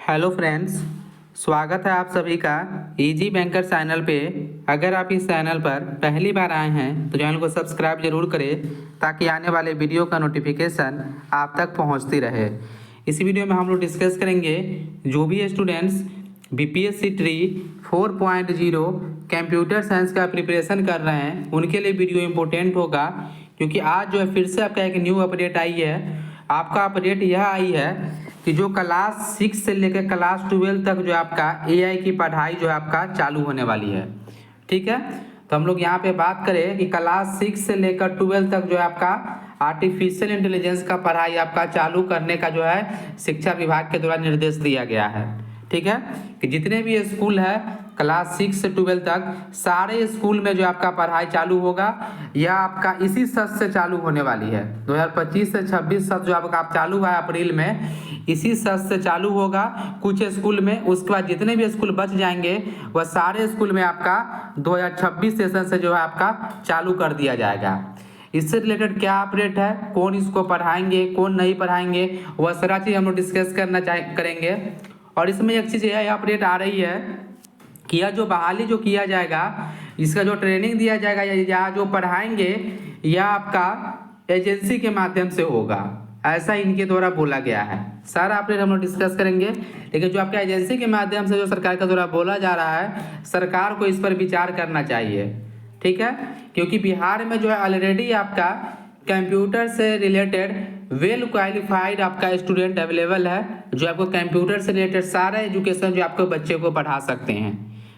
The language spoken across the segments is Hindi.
हेलो फ्रेंड्स, स्वागत है आप सभी का इजी बैंकर चैनल पे। अगर आप इस चैनल पर पहली बार आए हैं तो चैनल को सब्सक्राइब जरूर करें ताकि आने वाले वीडियो का नोटिफिकेशन आप तक पहुंचती रहे। इस वीडियो में हम लोग डिस्कस करेंगे जो भी students BPSC tree 4.0 computer science का प्रिपरेशन कर रहे हैं उनके लिए वीडियो इम्पोर्टेंट होगा, क्योंकि आज जो है फिर से आपका एक न्यू अपडेट आई है। आपका अपडेट यह आई है कि जो क्लास 6 से लेकर क्लास 12 तक जो आपका एआई की पढ़ाई जो है आपका चालू होने वाली है। ठीक है, तो हम लोग यहाँ पे बात करें कि क्लास 6 से लेकर 12 तक जो है आपका आर्टिफिशियल इंटेलिजेंस का पढ़ाई आपका चालू करने का जो है शिक्षा विभाग के द्वारा निर्देश दिया गया है। ठीक है, कि जितने भी स्कूल है क्लास 6 से 12 तक सारे स्कूल में जो आपका पढ़ाई चालू होगा, यह आपका इसी सत्र से चालू होने वाली है। 2025 से 26 सत्र जो आपका चालू हुआ है अप्रैल में, इसी सत्र से चालू होगा कुछ स्कूल में। उसके बाद जितने भी स्कूल बच जाएंगे वह सारे स्कूल में आपका 2026 सेशन से जो है आपका चालू कर दिया जाएगा। इससे रिलेटेड क्या अपडेट है, कौन इसको पढ़ाएंगे कौन नहीं पढ़ाएंगे, वह सारा चीज़ हम लोग डिस्कस करेंगे। और इसमें एक चीज़ यह अपडेट आ रही है कि यह जो बहाली जो किया जाएगा, इसका जो ट्रेनिंग दिया जाएगा या जो पढ़ाएंगे यह आपका एजेंसी के माध्यम से होगा, ऐसा इनके द्वारा बोला गया है। सारा अपडेट हम लोग डिस्कस करेंगे, लेकिन जो आपका एजेंसी के माध्यम से जो सरकार के द्वारा बोला जा रहा है, सरकार को इस पर विचार करना चाहिए। ठीक है, क्योंकि बिहार में जो है ऑलरेडी आपका कंप्यूटर से रिलेटेड वेल क्वालिफाइड आपका स्टूडेंट अवेलेबल है, जो आपको कंप्यूटर से रिलेटेड सारा एजुकेशन जो आपको बच्चे को पढ़ा सकते हैं।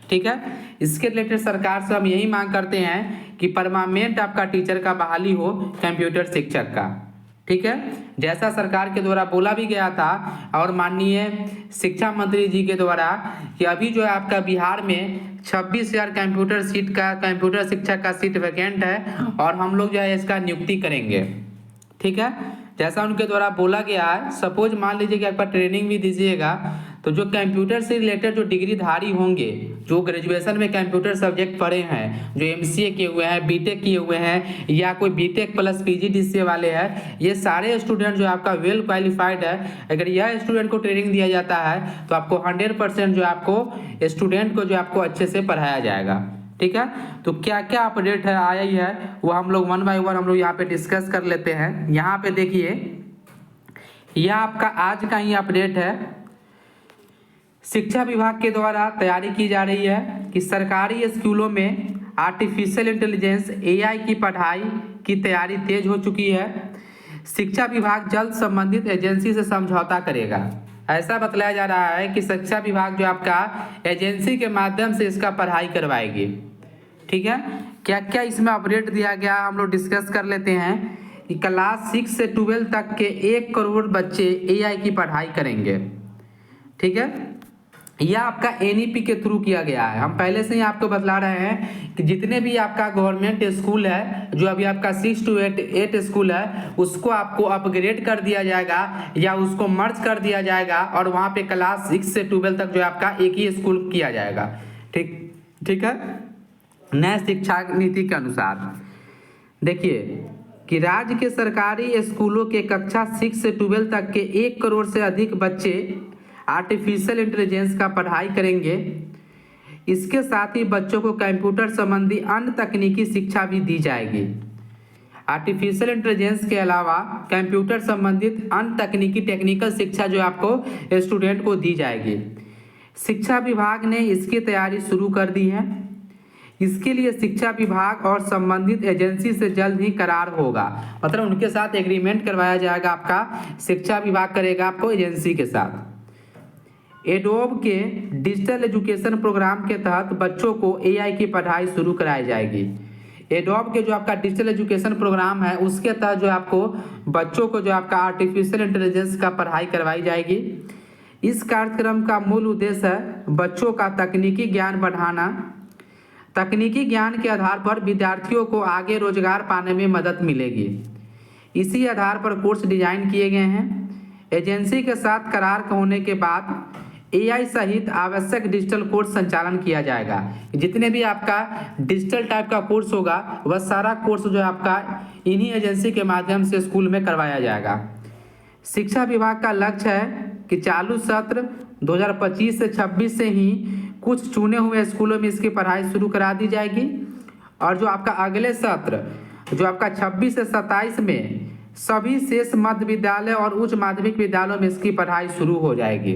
ठीक है, इसके रिलेटेड सरकार से हम यही मांग करते हैं कि परमानेंट आपका टीचर का बहाली हो कंप्यूटर शिक्षक का। ठीक है, जैसा सरकार के द्वारा बोला भी गया था और माननीय शिक्षा मंत्री जी के द्वारा कि अभी जो है आपका बिहार में 26,000 कंप्यूटर शिक्षक का सीट वैकेंट है और हम लोग जो है इसका नियुक्ति करेंगे। ठीक है, जैसा उनके द्वारा बोला गया है। सपोज मान लीजिए कि आपका ट्रेनिंग भी दीजिएगा, तो जो कंप्यूटर से रिलेटेड जो डिग्रीधारी होंगे, जो ग्रेजुएशन में कंप्यूटर सब्जेक्ट पढ़े हैं, जो एमसीए किए हुए हैं, बीटेक किए हुए हैं या कोई बीटेक प्लस पीजीडीसीए वाले हैं, ये सारे स्टूडेंट जो आपका वेल क्वालिफाइड है। अगर यह स्टूडेंट को ट्रेनिंग दिया जाता है तो आपको 100% जो आपको स्टूडेंट को जो आपको अच्छे से पढ़ाया जाएगा। ठीक है, तो क्या क्या अपडेट है आया ही है वो हम लोग वन बाय वन हम लोग यहाँ पे डिस्कस कर लेते हैं। यहाँ पे देखिए, यह आपका आज का ही अपडेट है। शिक्षा विभाग के द्वारा तैयारी की जा रही है कि सरकारी स्कूलों में आर्टिफिशियल इंटेलिजेंस एआई की पढ़ाई की तैयारी तेज हो चुकी है। शिक्षा विभाग जल्द संबंधित एजेंसी से समझौता करेगा। ऐसा बतलाया जा रहा है कि शिक्षा विभाग जो आपका एजेंसी के माध्यम से इसका पढ़ाई करवाएगी। ठीक है, क्या क्या इसमें अपडेट दिया गया हम लोग डिस्कस कर लेते हैं कि क्लास 6 से 12 तक के 1 करोड़ बच्चे एआई की पढ़ाई करेंगे। ठीक है, यह आपका एनईपी के थ्रू किया गया है। हम पहले से ही आपको बतला रहे हैं कि जितने भी आपका गवर्नमेंट स्कूल है, जो अभी आपका 6 to 8 स्कूल है, उसको आपको अपग्रेड कर दिया जाएगा या उसको मर्ज कर दिया जाएगा और वहाँ पे क्लास 6 से 12 तक जो आपका एक ही स्कूल किया जाएगा। ठीक है, नए शिक्षा नीति के अनुसार देखिए कि राज्य के सरकारी स्कूलों के कक्षा 6 से 12 तक के 1 करोड़ से अधिक बच्चे आर्टिफिशियल इंटेलिजेंस का पढ़ाई करेंगे। इसके साथ ही बच्चों को कंप्यूटर संबंधी अन्य तकनीकी शिक्षा भी दी जाएगी। आर्टिफिशियल इंटेलिजेंस के अलावा कंप्यूटर संबंधित अन्य टेक्निकल शिक्षा जो आपको स्टूडेंट को दी जाएगी। शिक्षा विभाग ने इसकी तैयारी शुरू कर दी है। इसके लिए शिक्षा विभाग और संबंधित एजेंसी से जल्द ही करार होगा, मतलब उनके साथ एग्रीमेंट करवाया जाएगा। आपका शिक्षा विभाग करेगा आपको एजेंसी के साथ। एडोब के डिजिटल एजुकेशन प्रोग्राम के तहत बच्चों को एआई की पढ़ाई शुरू कराई जाएगी। एडोब के जो आपका डिजिटल एजुकेशन प्रोग्राम है उसके तहत जो आपको बच्चों को जो आपका आर्टिफिशियल इंटेलिजेंस का पढ़ाई करवाई जाएगी। इस कार्यक्रम का मूल उद्देश्य है बच्चों का तकनीकी ज्ञान बढ़ाना। तकनीकी ज्ञान के आधार पर विद्यार्थियों को आगे रोजगार पाने में मदद मिलेगी। इसी आधार पर कोर्स डिजाइन किए गए हैं। एजेंसी के साथ करार होने के बाद एआई सहित आवश्यक डिजिटल कोर्स संचालन किया जाएगा। जितने भी आपका डिजिटल टाइप का कोर्स होगा वह सारा कोर्स जो है आपका इन्हीं एजेंसी के माध्यम से स्कूल में करवाया जाएगा। शिक्षा विभाग का लक्ष्य है कि चालू सत्र 2025 से 26 से ही कुछ चुने हुए स्कूलों में इसकी पढ़ाई शुरू करा दी जाएगी, और जो आपका अगले सत्र जो आपका 26 से 27 में सभी शेष मध्य विद्यालय और उच्च माध्यमिक विद्यालयों में इसकी पढ़ाई शुरू हो जाएगी।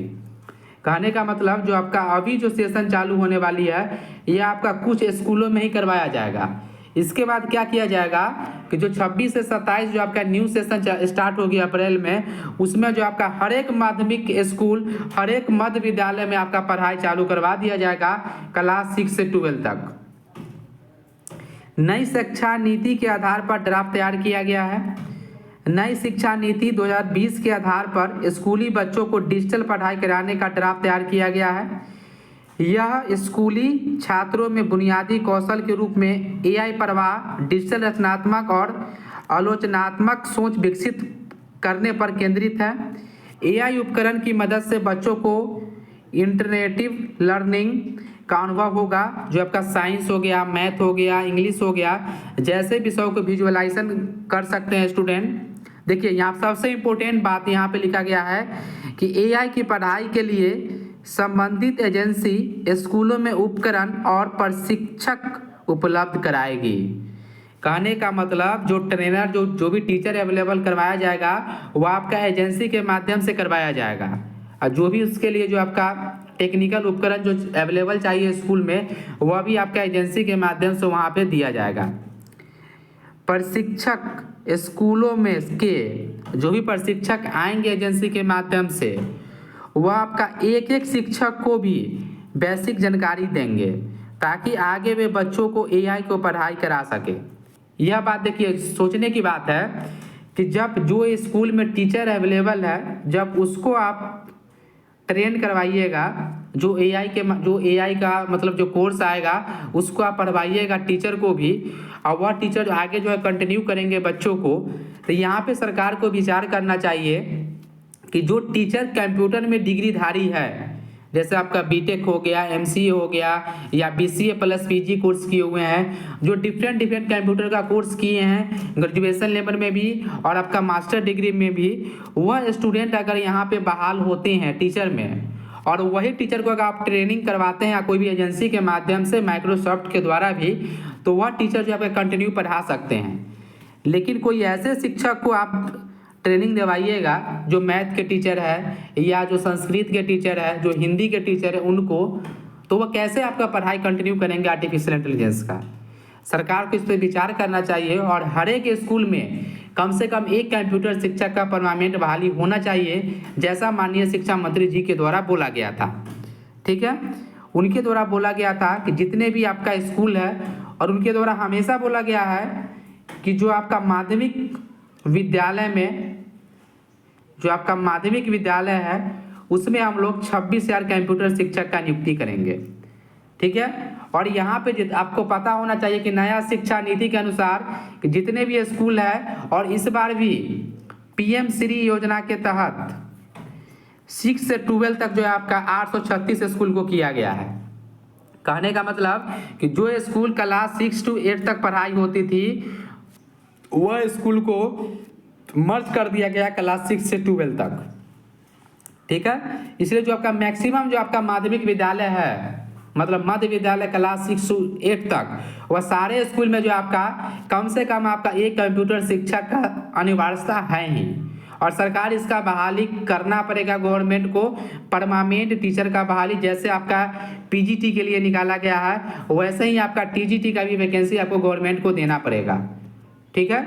कहने का मतलब जो आपका अभी जो सेशन चालू होने वाली है यह आपका कुछ स्कूलों में ही करवाया जाएगा। इसके बाद क्या किया जाएगा कि जो 26 से 27 जो आपका न्यू सेशन स्टार्ट होगी अप्रैल में, उसमें जो आपका हर एक माध्यमिक स्कूल, हर एक मध्य विद्यालय में आपका पढ़ाई चालू करवा दिया जाएगा क्लास 6 से 12 तक। नई शिक्षा नीति के आधार पर ड्राफ्ट तैयार किया गया है। नई शिक्षा नीति 2020 के आधार पर स्कूली बच्चों को डिजिटल पढ़ाई कराने का ड्राफ्ट तैयार किया गया है। यह स्कूली छात्रों में बुनियादी कौशल के रूप में एआई प्रवाह, डिजिटल रचनात्मक और आलोचनात्मक सोच विकसित करने पर केंद्रित है। एआई उपकरण की मदद से बच्चों को इंटरैक्टिव लर्निंग का अनुभव होगा। जो आपका साइंस हो गया, मैथ हो गया, इंग्लिश हो गया, जैसे विषयों को विजुअलाइजेशन कर सकते हैं स्टूडेंट। देखिए यहाँ सबसे इम्पोर्टेंट बात यहाँ पे लिखा गया है कि एआई की पढ़ाई के लिए संबंधित एजेंसी स्कूलों में उपकरण और प्रशिक्षक उपलब्ध कराएगी। कहने का मतलब जो ट्रेनर जो भी टीचर अवेलेबल करवाया जाएगा वह आपका एजेंसी के माध्यम से करवाया जाएगा, और जो भी उसके लिए जो आपका टेक्निकल उपकरण जो अवेलेबल चाहिए स्कूल में वह भी आपका एजेंसी के माध्यम से वहाँ पे दिया जाएगा। प्रशिक्षक स्कूलों में के जो भी प्रशिक्षक आएंगे एजेंसी के माध्यम से वह आपका एक एक शिक्षक को भी बेसिक जानकारी देंगे ताकि आगे वे बच्चों को एआई को पढ़ाई करा सके। यह बात देखिए सोचने की बात है कि जब जो स्कूल में टीचर अवेलेबल है जब उसको आप ट्रेन करवाइएगा, जो एआई का मतलब जो कोर्स आएगा उसको आप पढ़वाइएगा टीचर को भी, और वह टीचर आगे जो है कंटिन्यू करेंगे बच्चों को। तो यहाँ पे सरकार को विचार करना चाहिए कि जो टीचर कंप्यूटर में डिग्रीधारी है, जैसे आपका बीटेक हो गया, एमसीए हो गया, या बीसीए प्लस पीजी कोर्स किए हुए हैं, जो डिफरेंट कंप्यूटर का कोर्स किए हैं ग्रेजुएशन लेवल में भी और आपका मास्टर डिग्री में भी, वह स्टूडेंट अगर यहाँ पे बहाल होते हैं टीचर में और वही टीचर को अगर आप ट्रेनिंग करवाते हैं या कोई भी एजेंसी के माध्यम से माइक्रोसॉफ्ट के द्वारा भी, तो वह टीचर जो आप कंटिन्यू पढ़ा सकते हैं। लेकिन कोई ऐसे शिक्षक को आप ट्रेनिंग दिलवाइएगा जो मैथ के टीचर है या जो संस्कृत के टीचर है, जो हिंदी के टीचर है, उनको तो वह कैसे आपका पढ़ाई कंटिन्यू करेंगे आर्टिफिशियल इंटेलिजेंस का। सरकार को इस पर विचार करना चाहिए और हर एक स्कूल में कम से कम एक कंप्यूटर शिक्षक का परमानेंट बहाली होना चाहिए, जैसा माननीय शिक्षा मंत्री जी के द्वारा बोला गया था। ठीक है, उनके द्वारा बोला गया था कि जितने भी आपका स्कूल है, और उनके द्वारा हमेशा बोला गया है कि जो आपका माध्यमिक विद्यालय में जो आपका माध्यमिक विद्यालय है उसमें हम लोग 26,000 कंप्यूटर शिक्षक का नियुक्ति करेंगे। ठीक है, और यहाँ पे आपको पता होना चाहिए कि नया शिक्षा नीति के अनुसार कि जितने भी स्कूल है, और इस बार भी पीएम श्री योजना के तहत 6 से 12 तक जो है आपका 836 स्कूल को किया गया है। कहने का मतलब कि जो स्कूल क्लास 6 to 8 तक पढ़ाई होती थी वह स्कूल को मर्ज कर दिया गया क्लास 6 से 12 तक। ठीक है, इसलिए जो आपका मैक्सिमम जो आपका माध्यमिक विद्यालय है, मतलब मध्य विद्यालय क्लास 6 to 8 तक, वह सारे स्कूल में जो आपका कम से कम आपका एक कंप्यूटर शिक्षक का अनिवार्यता है ही, और सरकार इसका बहाली करना पड़ेगा गवर्नमेंट को। परमानेंट टीचर का बहाली जैसे आपका पीजीटी के लिए निकाला गया है वैसे ही आपका टीजीटी का भी वैकेंसी आपको गवर्नमेंट को देना पड़ेगा। ठीक है,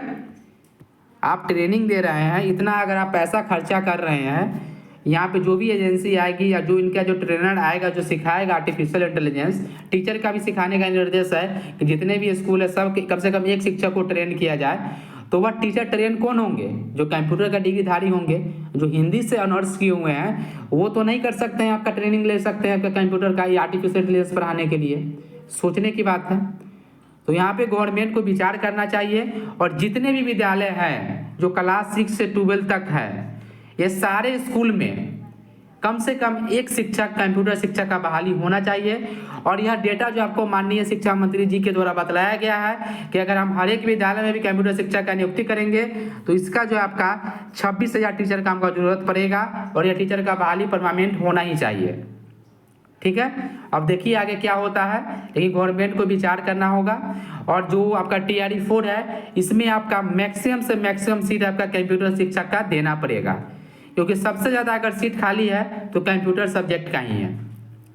आप ट्रेनिंग दे रहे हैं, इतना अगर आप पैसा खर्चा कर रहे हैं, यहाँ पे जो भी एजेंसी आएगी या जो इनका जो ट्रेनर आएगा जो सिखाएगा आर्टिफिशियल इंटेलिजेंस, टीचर का भी सिखाने का निर्देश है कि जितने भी स्कूल है सब कम से कम एक शिक्षक को ट्रेन किया जाए। तो वह टीचर ट्रेन कौन होंगे? जो कंप्यूटर का डिग्रीधारी होंगे, जो हिंदी से ऑनर्स किए हुए हैं, वो तो नहीं कर सकते हैं आपका ट्रेनिंग ले सकते हैं आपका कंप्यूटर का या आर्टिफिशियल इंटेलिजेंस पढ़ाने के लिए। सोचने की बात है। तो यहाँ पे गवर्नमेंट को विचार करना चाहिए, और जितने भी विद्यालय हैं जो क्लास 6 से 12 तक है, ये सारे स्कूल में कम से कम एक शिक्षक कंप्यूटर शिक्षक का बहाली होना चाहिए। और यह डेटा जो आपको माननीय शिक्षा मंत्री जी के द्वारा बतलाया गया है कि अगर हम हर एक विद्यालय में भी कंप्यूटर शिक्षक का नियुक्ति करेंगे तो इसका जो आपका 26,000 टीचर का हमको जरूरत पड़ेगा और यह टीचर का बहाली परमानेंट होना ही चाहिए। ठीक है, अब देखिए आगे क्या होता है, लेकिन गवर्नमेंट को विचार करना होगा। और जो आपका TRE 4 है इसमें आपका मैक्सिमम से मैक्सिमम सीट आपका कंप्यूटर शिक्षक का देना पड़ेगा, क्योंकि सबसे ज़्यादा अगर सीट खाली है तो कंप्यूटर सब्जेक्ट का ही है।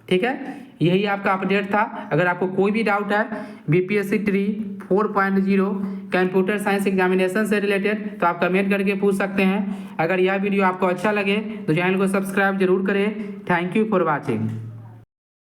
ठीक है, यही आपका अपडेट था। अगर आपको कोई भी डाउट है BPSC tree 4.0 computer science examination से रिलेटेड तो आप कमेंट करके पूछ सकते हैं। अगर यह वीडियो आपको अच्छा लगे तो चैनल को सब्सक्राइब जरूर करें। Thank you for watching.